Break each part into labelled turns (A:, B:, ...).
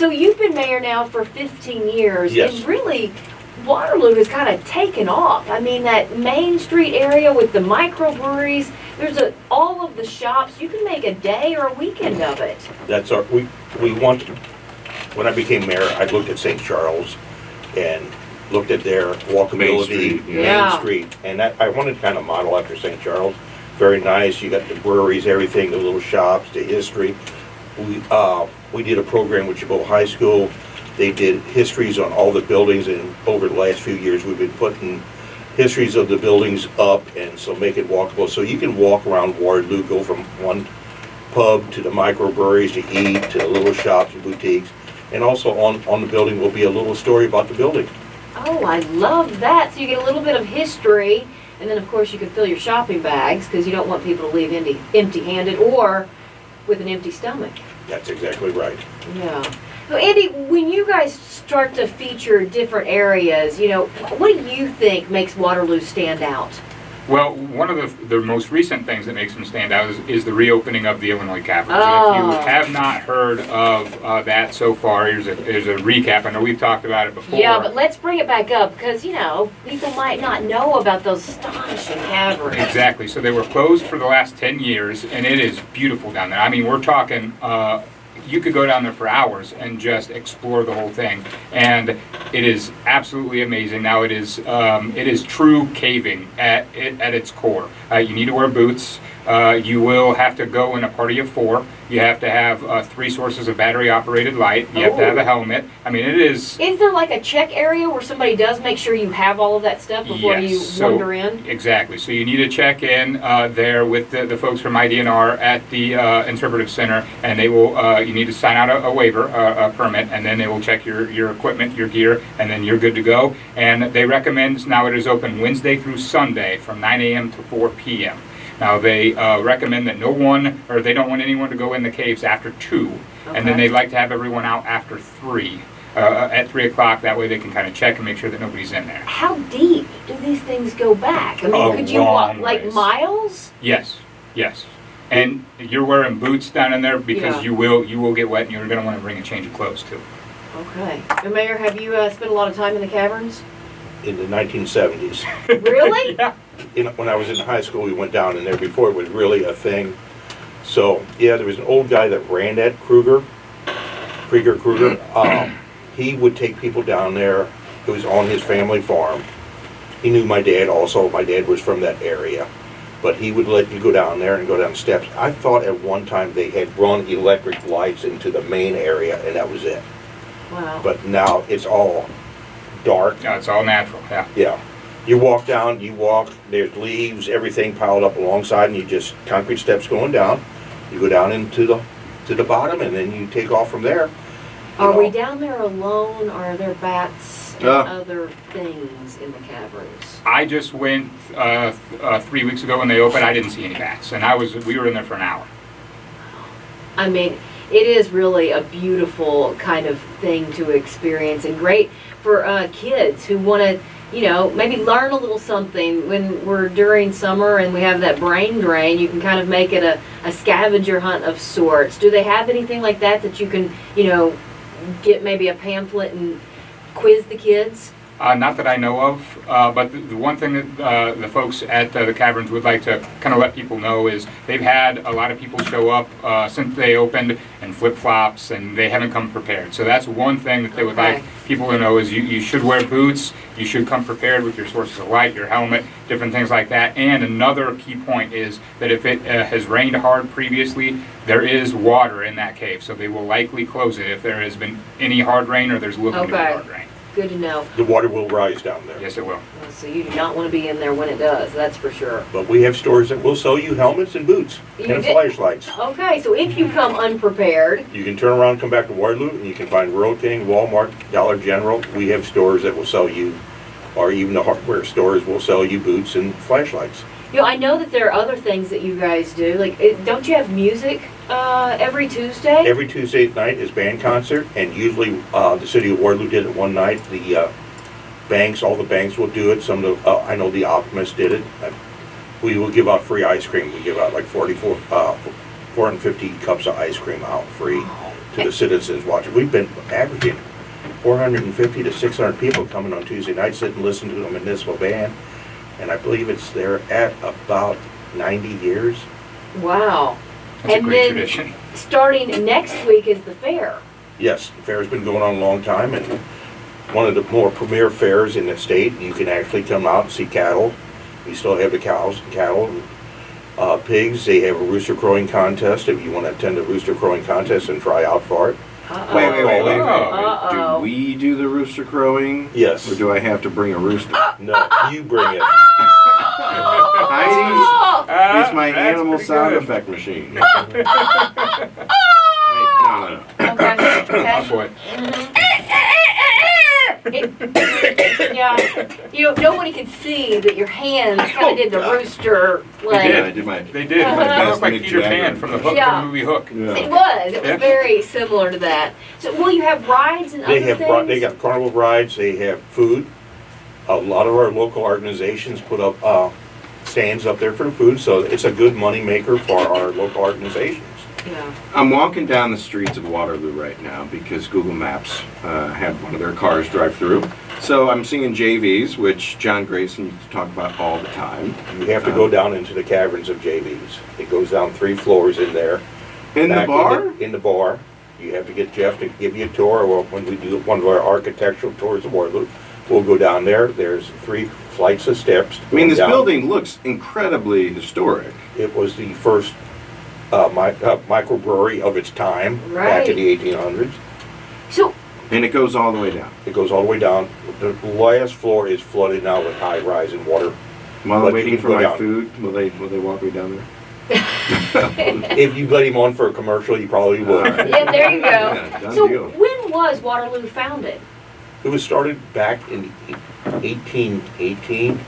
A: So you've been mayor now for 15 years.
B: Yes.
A: And really, Waterloo has kind of taken off. I mean, that Main Street area with the microbreweries, there's all of the shops. You can make a day or a weekend of it.
B: That's our, we want, when I became mayor, I looked at St. Charles and looked at their walkability,
A: Yeah.
B: Main Street, and that, I wanted to kind of model after St. Charles. Very nice, you got the breweries, everything, the little shops, the history. We did a program with Gilbert High School. They did histories on all the buildings, and over the last few years, we've been putting histories of the buildings up, and so make it walkable. So you can walk around Waterloo, go from one pub to the microbreweries to eat, to the little shops and boutiques. And also on the building will be a little story about the building.
A: Oh, I love that. So you get a little bit of history, and then of course you can fill your shopping bags because you don't want people to leave empty-handed or with an empty stomach.
B: That's exactly right.
A: Yeah. So Andy, when you guys start to feature different areas, you know, what do you think makes Waterloo stand out?
C: Well, one of the most recent things that makes them stand out is the reopening of the Illinois Caverns.
A: Oh.
C: And if you have not heard of that so far, here's a recap. I know we've talked about it before.
A: Yeah, but let's bring it back up because, you know, people might not know about those astonishing caverns.
C: Exactly. So they were closed for the last 10 years, and it is beautiful down there. I mean, we're talking... you could go down there for hours and just explore the whole thing, and it is absolutely amazing. Now it is true caving at its core. You need to wear boots. You will have to go in a party of 4. You have to have 3 sources of battery-operated light. You have to have a helmet. I mean, it is...
A: Is there like a check area where somebody does make sure you have all of that stuff before you wander in?
C: Exactly. So you need to check in there with the folks from IDNR at the Interpretive Center, and they will. You need to sign out a waiver, a permit, and then they will check your equipment, your gear, and then you're good to go. And they recommend, now it is open Wednesday through Sunday from 9 a.m. to 4 p.m. Now they recommend that they don't want anyone to go in the caves after 2, and then they'd like to have everyone out after 3. At 3 o'clock, that way they can kind of check and make sure that nobody's in there.
A: How deep do these things go back? I mean, could you walk like miles?
C: Yes, yes. And you're wearing boots down in there because you will get wet, and you're going to want to bring a change of clothes too.
A: Okay. And Mayor, have you spent a lot of time in the caverns?
B: In the 1970s.
A: Really?
C: Yeah.
B: When I was in high school, we went down in there before it was really a thing. So, yeah, there was an old guy that ran that, Kruger. He would take people down there. It was on his family farm. He knew my dad also. My dad was from that area. But he would let you go down there and go down steps. I thought at one time they had run electric lights into the main area, and that was it.
A: Wow.
B: But now it's all dark.
C: No, it's all natural, yeah.
B: Yeah. You walk down, there's leaves, everything piled up alongside, and you just, concrete steps going down. You go down into the bottom, and then you take off from there.
A: Are we down there alone, or are there bats and other things in the caverns?
C: I just went 3 weeks ago when they opened. I didn't see any bats, and we were in there for an hour.
A: I mean, it is really a beautiful kind of thing to experience, and great for kids who want to, you know, maybe learn a little something. When we're during summer and we have that brain drain, you can kind of make it a scavenger hunt of sorts. Do they have anything like that you can, you know, get maybe a pamphlet and quiz the kids?
C: Not that I know of, but the one thing that the folks at the Caverns would like to kind of let people know is they've had a lot of people show up since they opened in flip-flops, and they haven't come prepared. So that's one thing that they would like people to know is you should wear boots, you should come prepared with your sources of light, your helmet, different things like that. And another key point is that if it has rained hard previously, there is water in that cave, so they will likely close it if there has been any hard rain or there's looking to be hard rain.
A: Good to know.
B: The water will rise down there.
C: Yes, it will.
A: So you do not want to be in there when it does, that's for sure.
B: But we have stores that will sell you helmets and boots and flashlights.
A: Okay, so if you come unprepared,
B: you can turn around and come back to Waterloo, and you can find Rural King, Walmart, Dollar General. We have stores that will sell you, or even the hardware stores will sell you boots and flashlights.
A: you know, I know that there are other things that you guys do. Like, don't you have music every Tuesday?
B: Every Tuesday night is band concert, and usually the city of Waterloo did it one night. The all the banks will do it. Some of the, I know the Optimist did it. We will give out free ice cream. We give out like 450 cups of ice cream out free. to the citizens watching. We've been averaging 450 to 600 people coming on Tuesday night, sitting and listening to a municipal band. And I believe it's there at about 90 years.
A: Wow.
C: That's a
A: And
C: great
A: then
C: tradition.
A: starting next week is the fair.
B: Yes, the fair's been going on a long time, and one of the more premier fairs in the state. You can actually come out and see cattle. We still have the cows, cattle, pigs. They have a rooster crowing contest if you want to attend a rooster crowing contest and try out for it.
A: Uh-oh.
D: Wait.
A: Uh-oh.
D: Do we do the rooster crowing?
B: Yes.
D: Or do I have to bring a rooster?
B: No, you bring it.
D: Heidi's is my
C: That's
D: animal
C: pretty
D: sound
C: good.
D: effect machine. Wait, no.
A: Okay.
C: Oh, boy.
A: Yeah, you know, nobody could see that your hands kind of did the rooster, like,
C: did.
D: I did my.
C: They did.
A: Uh-huh.
C: That looked like
D: Mick
C: Peter
D: Jagger
C: Pan from the Hook,
A: Yeah.
C: from the movie Hook.
D: Yeah.
A: it was
C: Yeah.
A: very similar to that. So will you have rides and
B: They
A: other
B: have
A: things?
B: they got carnival rides. They have food. A lot of our local organizations put up stands up there for the food, so it's a good money maker for our local organizations.
A: Yeah.
D: I'm walking down the streets of Waterloo right now because Google Maps had one of their cars drive through. So I'm seeing JVs, which John Grayson used to talk about all the time.
B: You have to go down into the caverns of JVs. It goes down 3 floors in there.
D: In the
B: Back
D: bar?
B: In the bar. You have to get Jeff to give you a tour. Well, when we do one of our architectural tours of Waterloo, we'll go down there. There's 3 flights of steps.
D: I mean, this
B: down.
D: building looks incredibly historic.
B: It was the first microbrewery of its time back in the 1800s.
A: So,
D: And it goes all the way down.
B: It goes all the way down. The last floor is flooded now with high rise and water.
D: While
B: But
D: I'm waiting
B: you
D: for
B: can
D: my
B: go down.
D: food, will they walk me down there?
B: If you let him on for a commercial, you probably would.
D: All right.
A: yeah, there you go.
D: Yeah, done
A: So
D: deal.
A: when was Waterloo founded?
B: It was started back in 1818,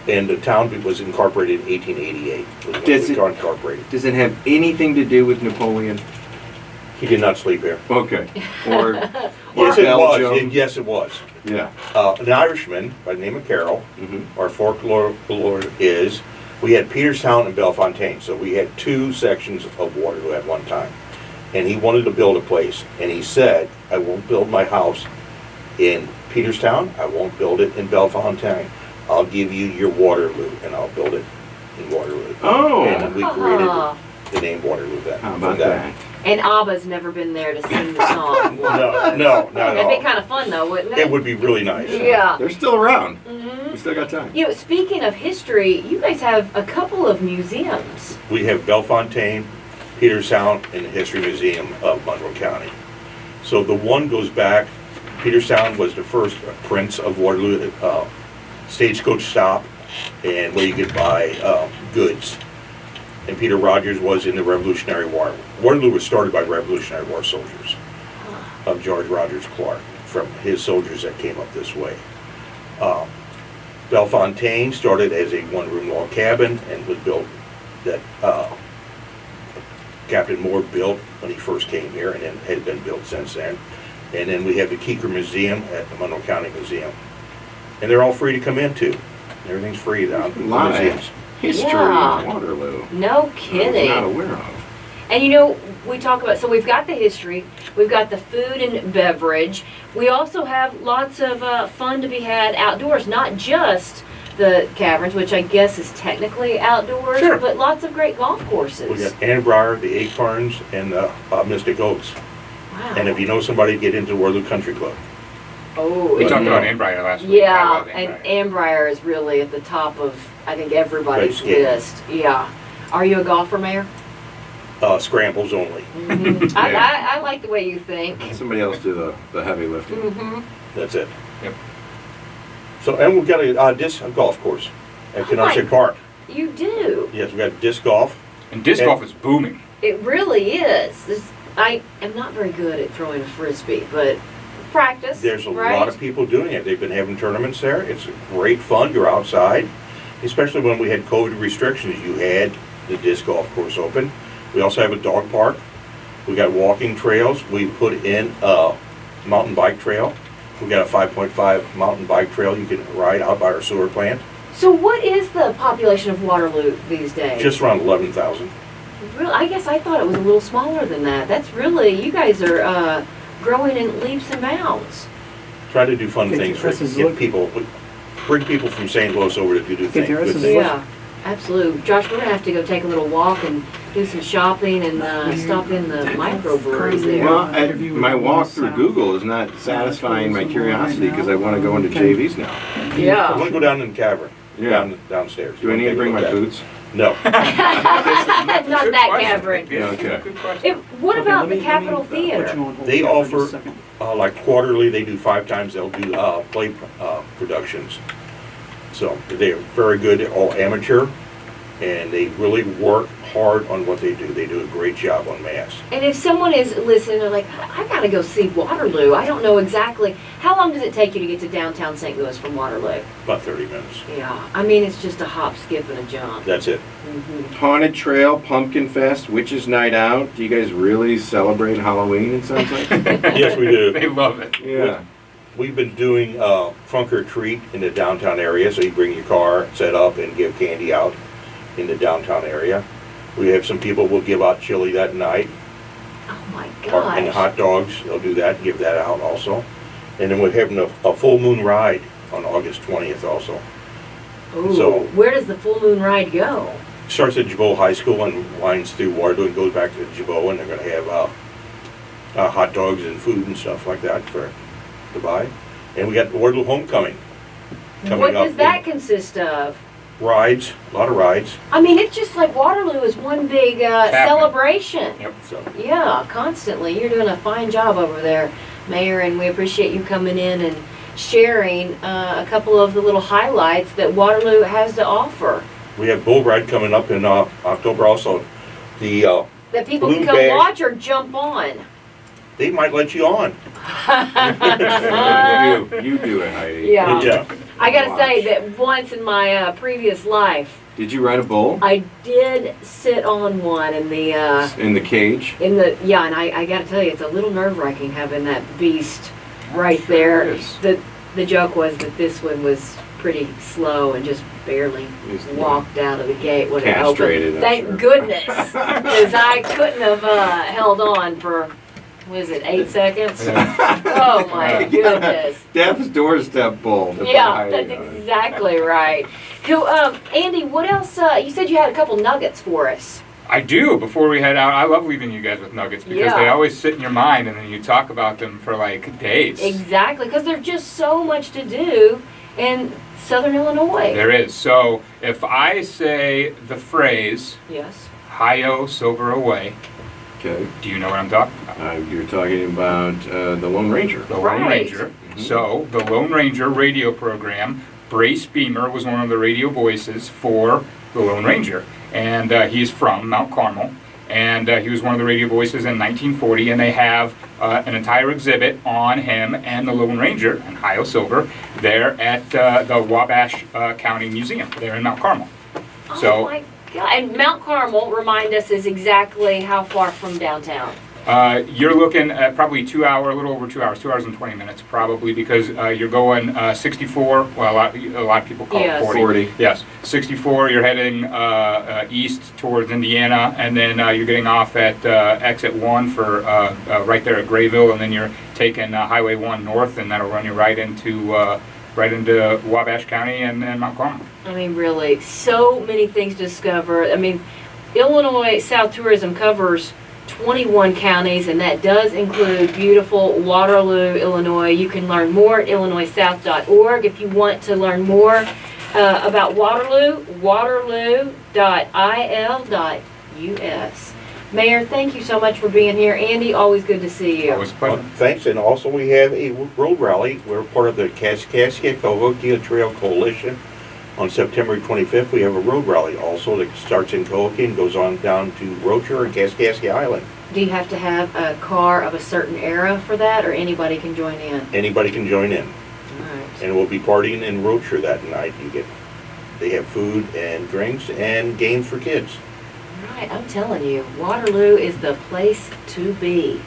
B: and the town was incorporated in 1888. Was when
D: Does
B: we
D: it-
B: got incorporated.
D: Does it have anything to do with Napoleon?
B: He did not sleep here.
D: Okay. Or
B: Yes, it was.
D: Belgium?
B: Yes, it was.
D: Yeah.
B: An Irishman by the name of Carroll.
D: Mhm.
B: Our folklore is we had Peterstown and Bellefontaine, so we had 2 sections of Waterloo at one time. And he wanted to build a place, and he said, I won't build my house in Peterstown, I won't build it in Bellefontaine. I'll give you your Waterloo, and I'll build it in Waterloo.
D: Oh.
B: And we created
A: Ah.
B: the name Waterloo then.
D: How
B: from
D: about that?
A: And ABBA's never been there to sing the song.
B: No, not at
A: That'd be
B: all.
A: kind of fun though, wouldn't it?
B: It would be really nice.
A: Yeah.
D: They're still around.
A: Mhm.
D: We still got time.
A: You know, speaking of history, you guys have a couple of museums.
B: We have Bellefontaine, Peterstown, and the History Museum of Monroe County. So the one goes back, Peterstown was the first prince of Waterloo, stagecoach stop, and where you could buy goods. And Peter Rogers was in the Revolutionary War. Waterloo was started by Revolutionary War soldiers of George Rogers Clark, from his soldiers that came up this way. Bellefontaine started as a 1-room log cabin and was built that Captain Moore built when he first came here, and then had been built since then. And then we have the Keeker Museum at the Monroe County Museum. And they're all free to come into. Everything's free down
D: A lot of
B: museums.
D: history
A: Yeah.
D: in Waterloo.
A: No
D: I was
A: kidding.
D: not aware of.
A: And you know, we talk about, so we've got the history, we've got the food and beverage. We also have lots of fun to be had outdoors, not just the caverns, which I guess is technically outdoors,
B: Sure.
A: but lots of great golf courses.
B: We got Annenbriar, the Acorns, and Mystic Oaks.
A: Wow.
B: And if you know somebody, get into Waterloo Country Club.
A: Oh,
C: We
A: and-
C: talked about Annenbriar last week. I
A: yeah,
C: love
A: and
C: Annenbriar.
A: Annenbriar is really at the top of, I think, everybody's
B: Great skiing.
A: list. Yeah. Are you a golfer, Mayor?
B: Scrambles only.
A: Mhm. I,
D: Yeah.
A: I like the way you think.
D: Somebody else do the heavy lifting.
A: Hmm.
B: That's it.
C: Yep.
B: So, and we've got a disc golf course at
A: Oh
B: Canarsie
A: my-
B: Park.
A: You do.
B: Yes, we got disc golf.
C: And disc
B: And-
C: golf is booming.
A: It really is. I am not very good at throwing a frisbee, but practice.
B: There's a
A: right?
B: lot of people doing it. They've been having tournaments there. It's great fun. You're outside, especially when we had COVID restrictions. You had the disc golf course open. We also have a dog park. We got walking trails. We put in a mountain bike trail. We got a 5.5 mountain bike trail you can ride out by our sewer plant.
A: So what is the population of Waterloo these days?
B: Just around 11,000.
A: Really, I guess I thought it was a little smaller than that. That's really, you guys are growing in leaps and bounds.
B: Try to do fun
E: KTRS
B: things for
E: is
B: get
E: look-
B: people, bring people from St. Louis over to do things.
E: KTRS
B: Good
E: is
B: things.
A: Yeah, absolutely. Josh, we're gonna have to go take a little walk and do some shopping and stop in the microbreweries there.
D: Well, my walk through Google is not satisfying my curiosity because I want to go into JVs now.
B: I
A: Yeah.
B: want to go down in the cavern,
D: Yeah.
B: downstairs.
D: Do I need to bring my boots?
B: No.
A: Not that cavern.
C: Yeah,
D: Okay.
C: good question.
A: What about the Capitol Theater?
B: They offer, like quarterly, they do 5 times, they'll do play productions. So they're very good, all amateur, and they really work hard on what they do. They do a great job on mass.
A: And if someone is listening, they're like, I gotta go see Waterloo. I don't know exactly. How long does it take you to get to downtown St. Louis from Waterloo?
B: About 30 minutes.
A: Yeah, I mean, it's just a hop, skip, and a jump.
B: That's it.
A: Mhm.
D: Haunted Trail, Pumpkin Fest, Witches Night Out. Do you guys really celebrate Halloween, it sounds like?
B: Yes, we do.
C: They love it.
D: Yeah.
B: We've been doing trunk or treat in the downtown area, so you bring your car, set up, and give candy out in the downtown area. We have some people will give out chili that night,
A: Oh my
B: and
A: gosh.
B: hot dogs. They'll do that, give that out also. And then we're having a full moon ride on August 20th also.
A: Ooh,
B: so-
A: where does the full moon ride go?
B: Starts at Jabot High School and winds through Waterloo and goes back to Jabot, and they're going to have hot dogs and food and stuff like that to buy. And we got Waterloo Homecoming coming
A: What
B: up.
A: does that consist of?
B: Rides, a lot of rides.
A: I mean, it's just like Waterloo is one big celebration.
C: Yep.
B: So
A: Yeah, constantly. You're doing a fine job over there, Mayor, and we appreciate you coming in and sharing a couple of the little highlights that Waterloo has to offer.
B: we have Bull Ride coming up in October also. The
A: That people
B: Blue
A: can come
B: Bash.
A: watch or jump on.
B: they might let you on.
D: You do it, Heidi.
A: Yeah.
B: Yeah.
A: I gotta say
D: Watch.
A: that once in my previous life,
D: Did you ride a bull
A: I did sit on one in the
D: in the cage?
A: and I gotta tell you, it's a little nerve-wracking having that beast right
C: Sure
A: there.
C: is.
A: The joke was that this one was pretty slow and just barely
D: Is-
A: walked out of the gate when it
D: Castrated,
A: opened.
D: I'm
A: Thank
D: sure.
A: goodness, because I couldn't have held on for, what is it, 8 seconds? Oh my goodness.
D: Death's doorstep bull. to put
A: Yeah,
D: Heidi
A: that's
D: on it.
A: exactly right. Cool. Andy, what else? You said you had a couple nuggets for us.
C: I do. Before we head out, I love leaving you guys with nuggets because
A: Yeah.
C: they always sit in your mind and then you talk about them for like days.
A: Exactly, because there's just so much to do in Southern Illinois.
C: There is. So if I say the phrase
A: Yes.
C: "Hi-yo, silver away,"
D: Okay.
C: do you know what I'm talking about?
D: You're talking about the Lone Ranger.
C: The Lone
A: Right.
C: Ranger. So the Lone Ranger radio program, Brace Beamer was one of the radio voices for the Lone Ranger. And he's from Mount Carmel. And he was one of the radio voices in 1940. And they have an entire exhibit on him and the Lone Ranger and Hi-Yo Silver there at the Wabash County Museum there in Mount Carmel.
A: Oh
C: So-
A: my God! And Mount Carmel, remind us, is exactly how far from downtown?
C: You're looking at probably 2 hours, a little over 2 hours, 2 hours and 20 minutes probably, because you're going 64, well, a lot of people call
A: Yes.
C: it 40.
D: 40.
C: Yes, 64, you're heading east towards Indiana, and then you're getting off at exit 1 for right there at Grayville, and then you're taking Highway 1 north, and that'll run you right into Wabash County and Mount Carmel.
A: I mean, really, so many things to discover. I mean, Illinois South Tourism covers 21 counties, and that does include beautiful Waterloo, Illinois. You can learn more at illinoissouth.org. If you want to learn more about Waterloo, waterloo.il.us. Mayor, thank you so much for being here. Andy, always good to see you.
C: Always a pleasure.
B: Thanks, and also we have a road rally. We're part of the Kaskaskia Trail Coalition. On September 25th, we have a road rally also that starts in Cahokia and goes on down to Rocher and Kaskaskia Island.
A: Do you have to have a car of a certain era for that, or anybody can join in?
B: Anybody can join in,
A: All right.
B: and we'll be partying in Rocher that night. They have food and drinks and games for kids.
A: All right, I'm telling you, Waterloo is the place to be.